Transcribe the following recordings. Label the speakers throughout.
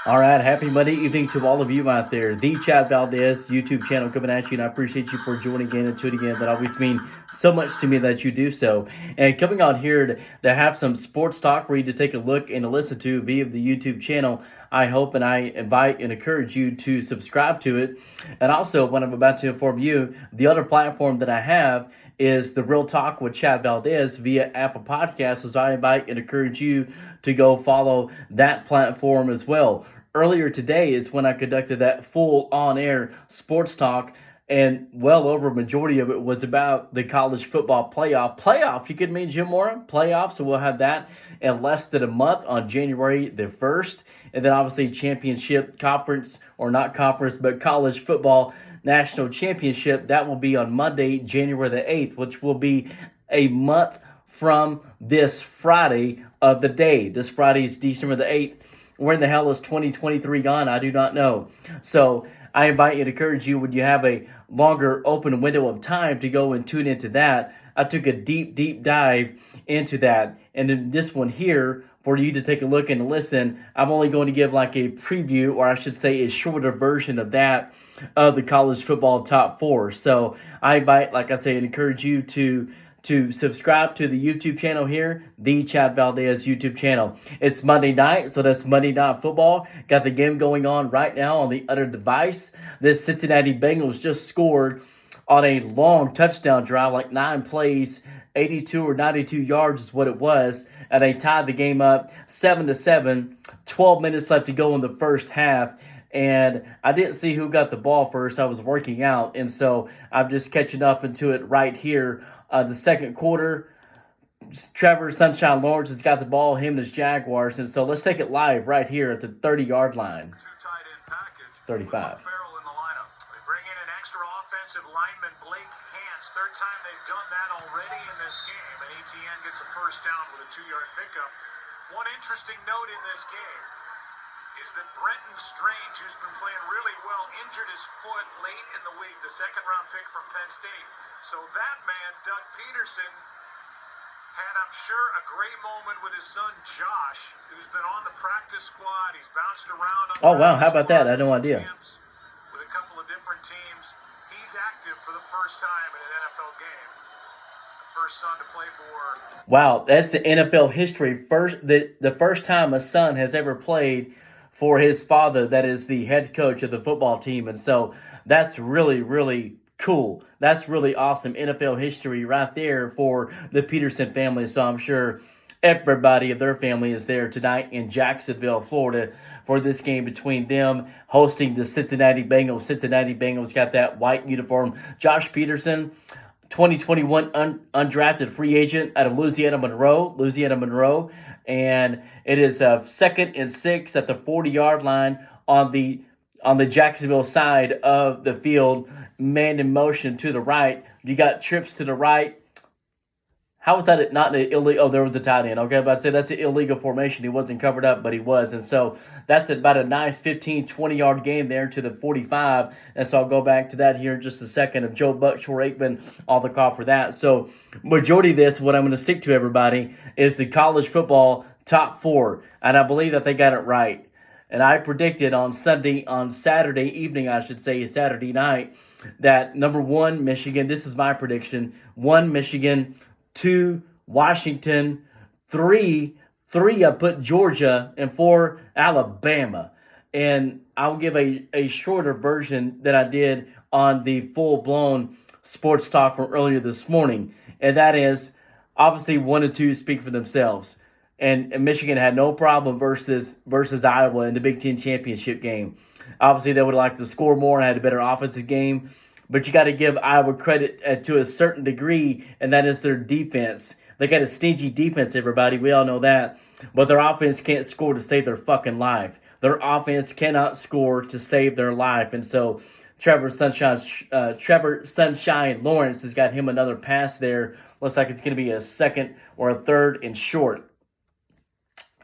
Speaker 1: All right, happy Monday evening to all of you out there. The Chad Valdez YouTube channel coming at you, and I appreciate you for joining in and tuning in. That always means so much to me that you do so. And coming on here to have some sports talk for you to take a look and to listen to via the YouTube channel. I hope and I invite and encourage you to subscribe to it. And also, what I'm about to inform you, the other platform that I have is the Real Talk with Chad Valdez via Apple Podcasts. So I invite and encourage you to go follow that platform as well. Earlier today is when I conducted that full on-air sports talk, and well over a majority of it was about the college football playoff. Playoff, you kidding me, Jim Mora? Playoff, so we'll have that in less than a month on January the 1st. And then obviously championship conference, or not conference, but college football national championship. That will be on Monday, January the 8th, which will be a month from this Friday of the day. This Friday is December the 8th. Where in the hell is 2023 gone? I do not know. So I invite you to encourage you when you have a longer open window of time to go and tune into that. I took a deep dive into that. And in this one here, for you to take a look and listen, I'm only going to give like a preview, or I should say a shorter version of that, of the college football top four. So I invite, like I say, and encourage you to subscribe to the YouTube channel here, the Chad Valdez YouTube channel. It's Monday night, so that's Monday Night Football. Got the game going on right now on the other device. The Cincinnati Bengals just scored on a long touchdown drive, like 9 plays, 82 or 92 yards is what it was, and they tied the game up 7-7, 12 minutes left to go in the first half. And I didn't see who got the ball first. I was working out, and so I'm just catching up into it right here. The second quarter, Trevor Sunshine Lawrence has got the ball, him and his Jaguars. And so let's take it live right here at the 30-yard line. 35.
Speaker 2: Farrell in the lineup. They bring in an extra offensive lineman, Blake Hance. Third time they've done that already in this game. And ETN gets a first down with a 2-yard pickup. One interesting note in this game is that Brenton Strange, who's been playing really well, injured his foot late in the week, the second-round pick from Penn State. So that man, Doug Peterson, had, I'm sure, a great moment with his son Josh, who's been on the practice squad. He's bounced around.
Speaker 1: Oh, wow, how about that? I had no idea.
Speaker 2: With a couple of different teams. He's active for the first time in an NFL game. The first son to play for.
Speaker 1: Wow, that's NFL history. The first time a son has ever played for his father that is the head coach of the football team. And so that's really, really cool. That's really awesome NFL history right there for the Peterson family. So I'm sure everybody of their family is there tonight in Jacksonville, Florida, for this game between them hosting the Cincinnati Bengals. Cincinnati Bengals got that white uniform. Josh Peterson, 2021 undrafted free agent out of Louisiana Monroe. And it is 2nd and 6 at the 40-yard line on the Jacksonville side of the field. Man in motion to the right. You got trips to the right. How was that not an illegal? Oh, there was a tight end. Okay, but I said that's an illegal formation. He wasn't covered up, but he was. And so that's about a nice 15, 20-yard game there to the 45. And so I'll go back to that here in just a second of Joe Buck, Shore Aikman, all the call for that. So majority of this, what I'm going to stick to, everybody, is the college football top four. And I believe that they got it right. And I predicted on Saturday evening, I should say, Saturday night, that number 1, Michigan, this is my prediction, 1, Michigan, 2, Washington, 3, I put Georgia, and 4, Alabama. And I'll give a shorter version than I did on the full-blown sports talk from earlier this morning. And that is, obviously, 1 and 2 speak for themselves. And Michigan had no problem versus Iowa in the Big Ten championship game. Obviously, they would like to score more and had a better offensive game. But you got to give Iowa credit to a certain degree, and that is their defense. They got a stingy defense, everybody. We all know that. But their offense can't score to save their fucking life. Their offense cannot score to save their life. And so Trevor Sunshine Lawrence has got him another pass there. Looks like it's going to be a second or a third and short.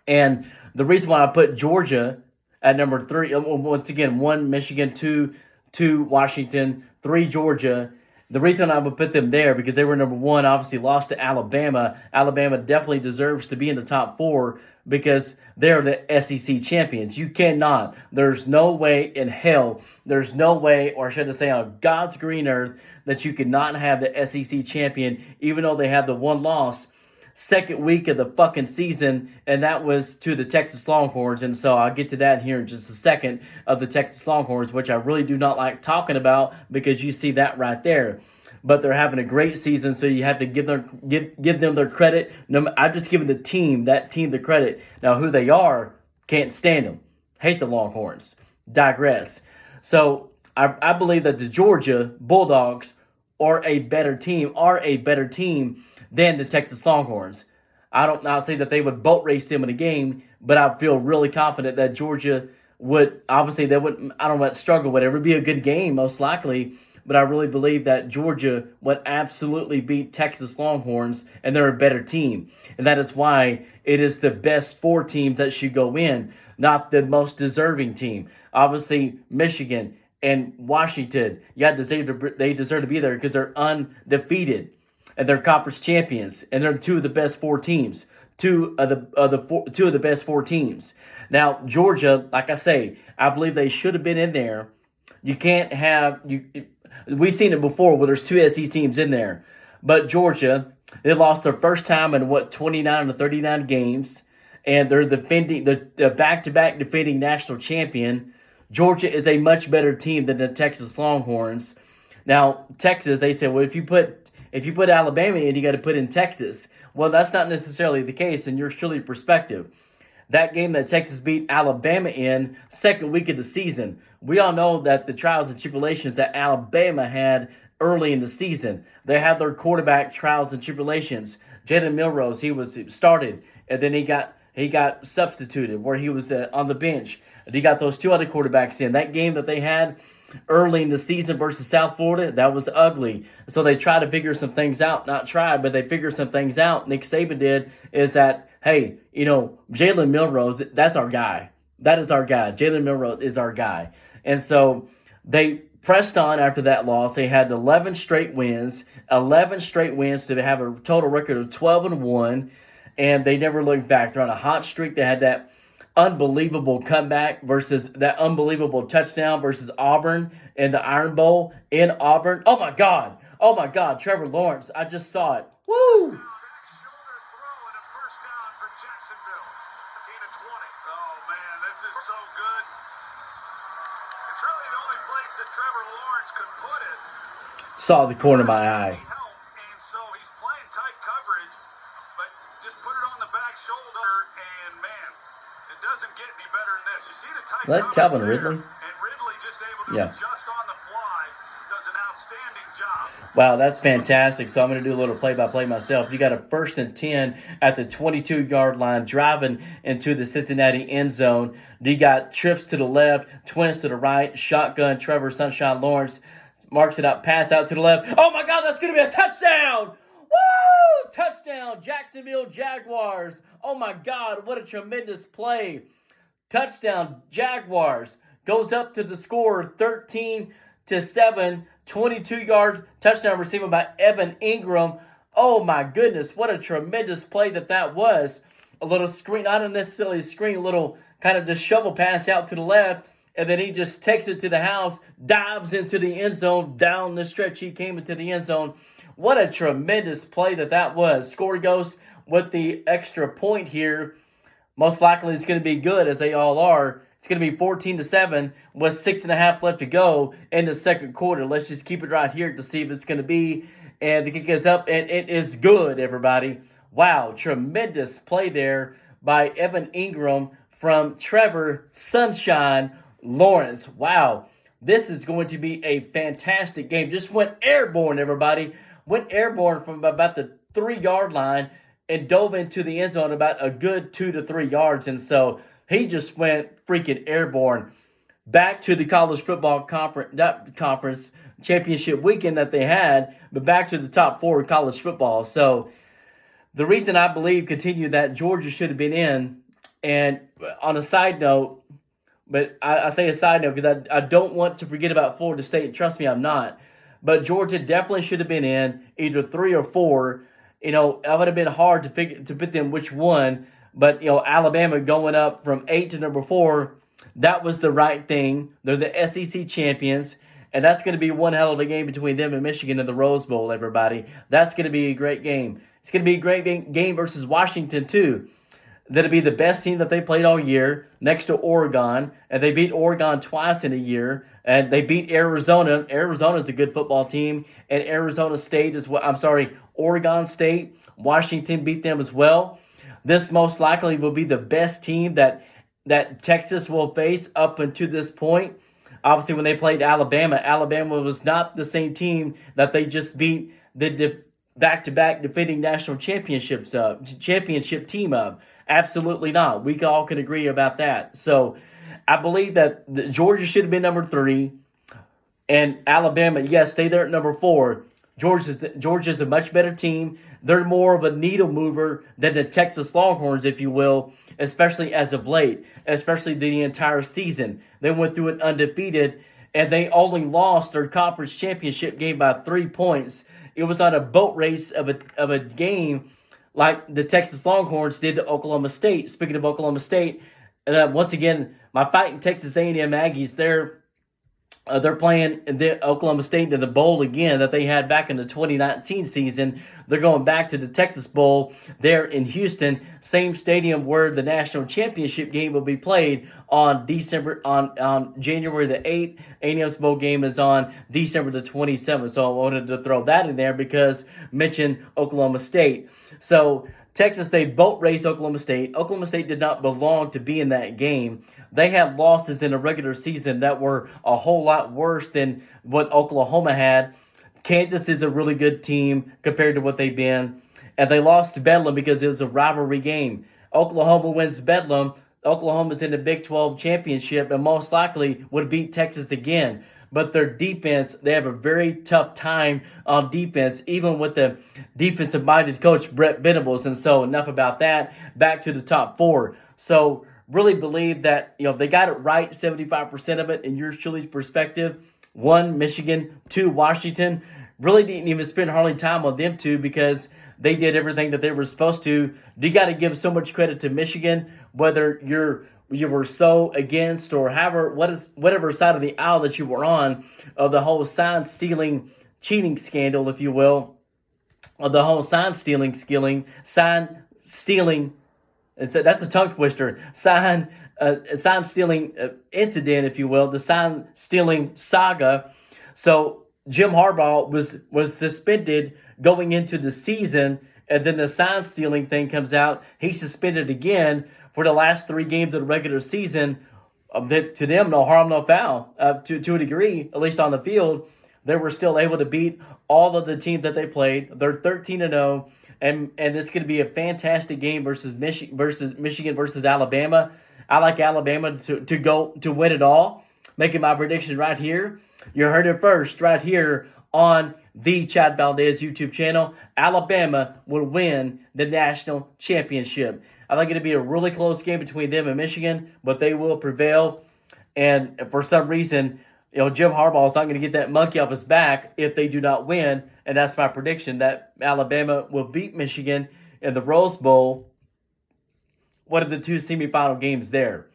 Speaker 1: And the reason why I put Georgia at number 3, once again, 1 Michigan, 2 Washington, 3 Georgia. The reason I would put them there, because they were number 1, obviously lost to Alabama. Alabama definitely deserves to be in the top 4. because they're the SEC champions. You cannot. There's no way in hell. There's no way, or should I say on God's green earth, that you cannot have the SEC champion, even though they have the one loss second week of the fucking season, and that was to the Texas Longhorns. And so I'll get to that here in just a second of the Texas Longhorns, which I really do not like talking about because you see that right there. But they're having a great season, so you have to give them their credit. I'm just giving that team the credit. Now, who they are, can't stand them. Hate the Longhorns. Digress. So I believe that the Georgia Bulldogs are a better team than the Texas Longhorns. I don't now say that they would boat race them in a game, but I feel really confident that Georgia would. Obviously, they wouldn't. I don't know, struggle. Whatever, it'd be a good game most likely. But I really believe that Georgia would absolutely beat Texas Longhorns, and they're a better team. And that is why it is the best 4 teams that should go in, not the most deserving team. Obviously, Michigan and Washington, they deserve to be there because they're undefeated, and they're conference champions, and they're 2 of the best 4 teams. Two of the best 4 teams. Now, Georgia, like I say, I believe they should have been in there. You can't have We've seen it before where there's 2 SEC teams in there. But Georgia, they lost their first time in 29 to 39 games, and they're the back-to-back defending national champion. Georgia is a much better team than the Texas Longhorns. Now, Texas, they said, well, if you put Alabama in, you got to put in Texas. Well, that's not necessarily the case in your surely perspective. That game that Texas beat Alabama in, second week of the season. We all know that the trials and tribulations that Alabama had early in the season. They had their quarterback trials and tribulations. Jalen Milroe, he started, and then he got substituted where he was on the bench. And he got those 2 other quarterbacks in. That game that they had early in the season versus South Florida, that was ugly. So they tried to figure some things out. Not tried, but they figured some things out. Nick Saban did is that, hey, Jalen Milroe, that's our guy. That is our guy. Jalen Milroe is our guy. And so they pressed on after that loss. They had 11 straight wins to have a total record of 12-1, and they never looked back. They're on a hot streak. They had that unbelievable comeback versus that unbelievable touchdown versus Auburn in the Iron Bowl in Auburn. Oh, my God. Trevor Lawrence. I just saw it. Woo! Saw the corner of my eye.
Speaker 2: And so he's playing tight coverage, but just put it on the back shoulder, and man, it doesn't get any better than this. You see the tight coverage
Speaker 1: Calvin
Speaker 2: there,
Speaker 1: Ridley?
Speaker 2: and Ridley just able to adjust on the fly, does an outstanding job.
Speaker 1: Wow, that's fantastic. So I'm going to do a little play-by-play myself. You got a 1st and 10 at the 22-yard line, driving into the Cincinnati end zone. You got trips to the left, twins to the right, shotgun, Trevor Sunshine Lawrence marks it up, pass out to the left. Oh, my God, that's going to be a touchdown. Woo! Touchdown, Jacksonville Jaguars. Oh, my God, what a tremendous play. Touchdown, Jaguars. Goes up to the score, 13-7, 22-yard touchdown received by Evan Ingram. Oh, my goodness, what a tremendous play that was. A little screen, not necessarily a screen, a little kind of just shovel pass out to the left. And then he just takes it to the house, dives into the end zone. Down the stretch, he came into the end zone. What a tremendous play that was. Score goes with the extra point here. Most likely it's going to be good, as they all are. It's going to be 14-7 with 6.5 left to go in the second quarter. Let's just keep it right here to see if it's going to be. And the kick is up, and it is good, everybody. Wow, tremendous play there by Evan Ingram from Trevor Sunshine Lawrence. Wow, this is going to be a fantastic game. Just went airborne, everybody. Went airborne from about the 3-yard line and dove into the end zone about a good 2 to 3 yards. And so he just went freaking airborne. Back to the college football conference championship weekend that they had, but back to the top 4 in college football. So the reason I believe that Georgia should have been in, and on a side note, but I say a side note because I don't want to forget about Florida State. Trust me, I'm not. But Georgia definitely should have been in either 3 or 4. I would have been hard to put them which one. But, Alabama going up from 8 to number 4, that was the right thing. They're the SEC champions. And that's going to be one hell of a game between them and Michigan in the Rose Bowl, everybody. That's going to be a great game. It's going to be a great game versus Washington, too. That'll be the best team that they played all year, next to Oregon. And they beat Oregon twice in a year. And they beat Arizona. Arizona's a good football team. And Arizona State is what, Oregon State. Washington beat them as well. This most likely will be the best team that Texas will face up until this point. Obviously, when they played Alabama, Alabama was not the same team that they just beat the back-to-back defending national championship team of. Absolutely not. We all can agree about that. So I believe that Georgia should have been number 3, and Alabama, yes, stay there at number 4. Georgia's a much better team. They're more of a needle mover than the Texas Longhorns, if you will, especially as of late, especially the entire season. They went through it undefeated, and they only lost their conference championship game by 3 points. It was not a boat race of a game like the Texas Longhorns did to Oklahoma State. Speaking of Oklahoma State, once again, my fighting Texas A&M Aggies, they're playing the Oklahoma State in the bowl again that they had back in the 2019 season. They're going back to the Texas Bowl there in Houston, same stadium where the national championship game will be played on January the 8th. A&M's bowl game is on December the 27th. So I wanted to throw that in there because mention Oklahoma State. So Texas, they boat raced Oklahoma State. Oklahoma State did not belong to be in that game. They had losses in a regular season that were a whole lot worse than what Oklahoma had. Kansas is a really good team compared to what they've been. And they lost to Bedlam because it was a rivalry game. Oklahoma wins Bedlam. Oklahoma's in the Big 12 championship and most likely would beat Texas again. But their defense, they have a very tough time on defense, even with the defensive-minded coach, Brett Venables. And so enough about that. Back to the top 4. So really believe that they got it right, 75% of it in your Chili's perspective. 1, Michigan. 2, Washington. Really didn't even spend hardly time on them 2 because they did everything that they were supposed to. You got to give so much credit to Michigan, whether you were so against or whatever side of the aisle that you were on of the whole sign-stealing cheating scandal, if you will, of the whole sign-stealing, that's a tongue twister, sign-stealing incident, if you will, the sign-stealing saga. So Jim Harbaugh was suspended going into the season, and then the sign-stealing thing comes out. He's suspended again for the last 3 games of the regular season. To them, no harm, no foul. To a degree, at least on the field, they were still able to beat all of the teams that they played. They're 13-0, and it's going to be a fantastic game versus Michigan versus Alabama. I like Alabama to win it all. Making my prediction right here. You heard it first right here on the Chad Valdez YouTube channel. Alabama will win the national championship. I think it'll be a really close game between them and Michigan, but they will prevail. And for some reason, Jim Harbaugh is not going to get that monkey off his back if they do not win. And that's my prediction, that Alabama will beat Michigan in the Rose Bowl. One of the 2 semifinal games there.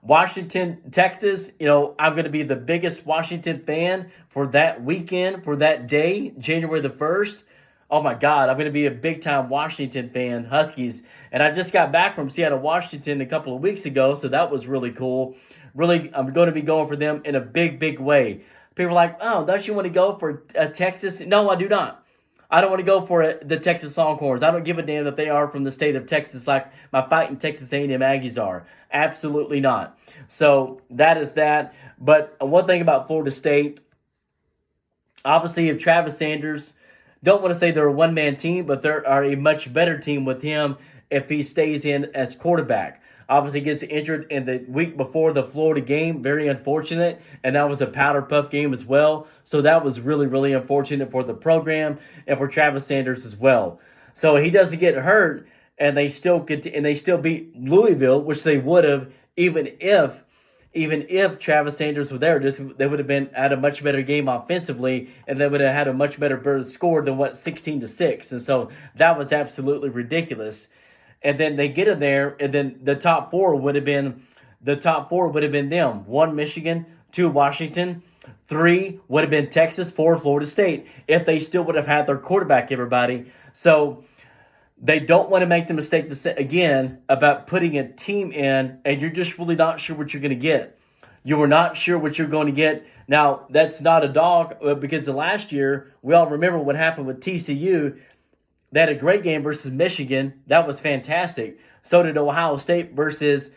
Speaker 1: Washington, Texas, I'm going to be the biggest Washington fan for that weekend, for that day, January the 1st. Oh, my God, I'm going to be a big-time Washington fan, Huskies. And I just got back from Seattle, Washington a couple of weeks ago, so that was really cool. Really, I'm going to be going for them in a big, big way. People are like, oh, don't you want to go for Texas? No, I do not. I don't want to go for the Texas Longhorns. I don't give a damn that they are from the state of Texas like my fighting Texas A&M Aggies are. Absolutely not. So that is that. But one thing about Florida State, obviously if Travis Sanders, don't want to say they're a one-man team, but they are a much better team with him if he stays in as quarterback. Obviously gets injured in the week before the Florida game. Very unfortunate. And that was a powder puff game as well. So that was really, really unfortunate for the program and for Travis Sanders as well. So he doesn't get hurt, and they still beat Louisville, which they would have even if Travis Sanders was there. They would have been at a much better game offensively, and they would have had a much better score than 16-6. And so that was absolutely ridiculous. and then they get in there, and then the top four would have been them. 1, Michigan, 2, Washington, 3 would have been Texas, 4, Florida State, if they still would have had their quarterback, everybody. So they don't want to make the mistake again about putting a team in, and you're just really not sure what you're going to get. You were not sure what you're going to get. Now, that's not a dog, because the last year, we all remember what happened with TCU. They had a great game versus Michigan. That was fantastic. So did Ohio State versus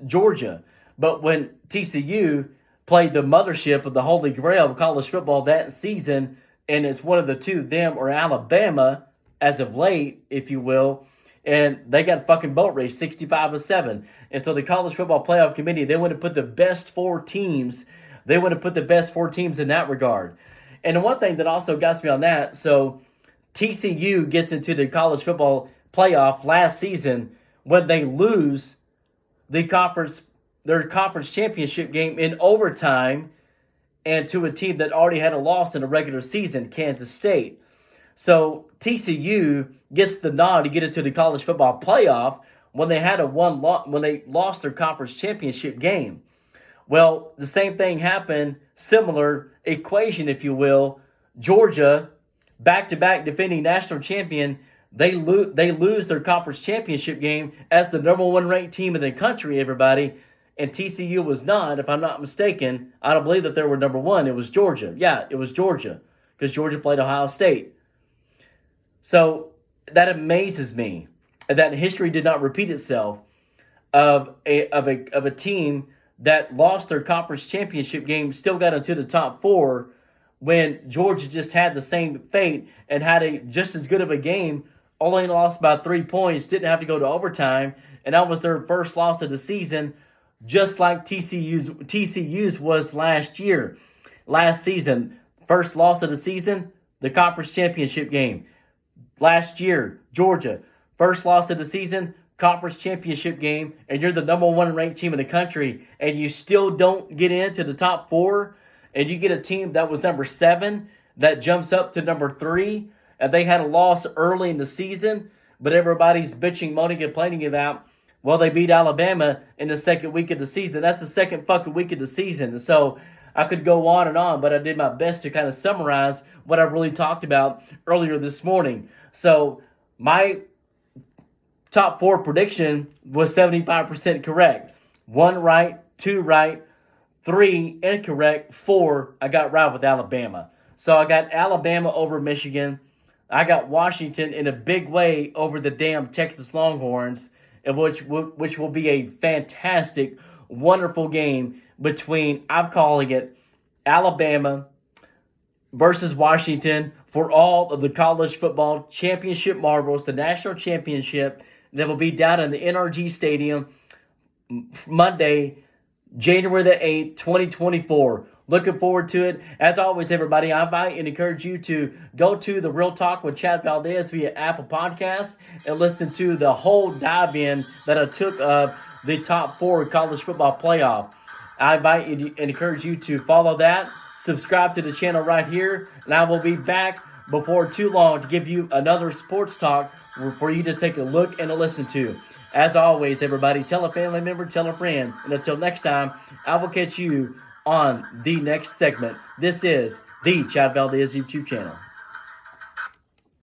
Speaker 1: Georgia. But when TCU played the mothership of the Holy Grail of college football that season, and it's one of the two, them or Alabama, as of late, if you will, and they got fucking boat race 65-7. And so the College Football Playoff Committee, they want to put the best 4 teams. They want to put the best 4 teams in that regard. And the one thing that also got me on that, so TCU gets into the College Football Playoff last season when they lose their conference championship game in overtime, and to a team that already had a loss in the regular season, Kansas State. So TCU gets the nod to get into the College Football Playoff when they had when they lost their conference championship game. Well, the same thing happened, similar equation, if you will. Georgia, back-to-back defending national champion, they lose their conference championship game as the number 1 ranked team in the country, everybody. And TCU was not, if I'm not mistaken. I don't believe that they were number 1. It was Georgia. Yeah, it was Georgia, because Georgia played Ohio State. So that amazes me that history did not repeat itself of a team that lost their conference championship game, still got into the top 4, when Georgia just had the same fate and had just as good of a game, only lost by 3 points, didn't have to go to overtime, and that was their first loss of the season, just like TCU's was last season. First loss of the season, the conference championship game. Last year, Georgia, first loss of the season, conference championship game, and you're the number 1 ranked team in the country, and you still don't get into the top 4, and you get a team that was number 7 that jumps up to number 3, and they had a loss early in the season, but everybody's bitching, moaning, complaining about, well, they beat Alabama in the second week of the season. That's the second fucking week of the season. And so I could go on and on, but I did my best to kind of summarize what I really talked about earlier this morning. So my top 4 prediction was 75% correct. 1 right, 2 right, 3 incorrect, 4 I got right with Alabama. So I got Alabama over Michigan. I got Washington in a big way over the damn Texas Longhorns, which will be a fantastic, wonderful game between, I'm calling it, Alabama versus Washington for all of the college football championship marbles, the national championship that will be down in the NRG Stadium Monday, January the 8th, 2024. Looking forward to it. As always, everybody, I invite and encourage you to go to the Real Talk with Chad Valdez via Apple Podcast and listen to the whole dive-in that I took of the top 4 college football playoff. I invite you and encourage you to follow that, subscribe to the channel right here, and I will be back before too long to give you another sports talk for you to take a look and a listen to. As always, everybody, tell a family member, tell a friend, and until next time, I will catch you on the next segment. This is the Chad Valdez YouTube channel.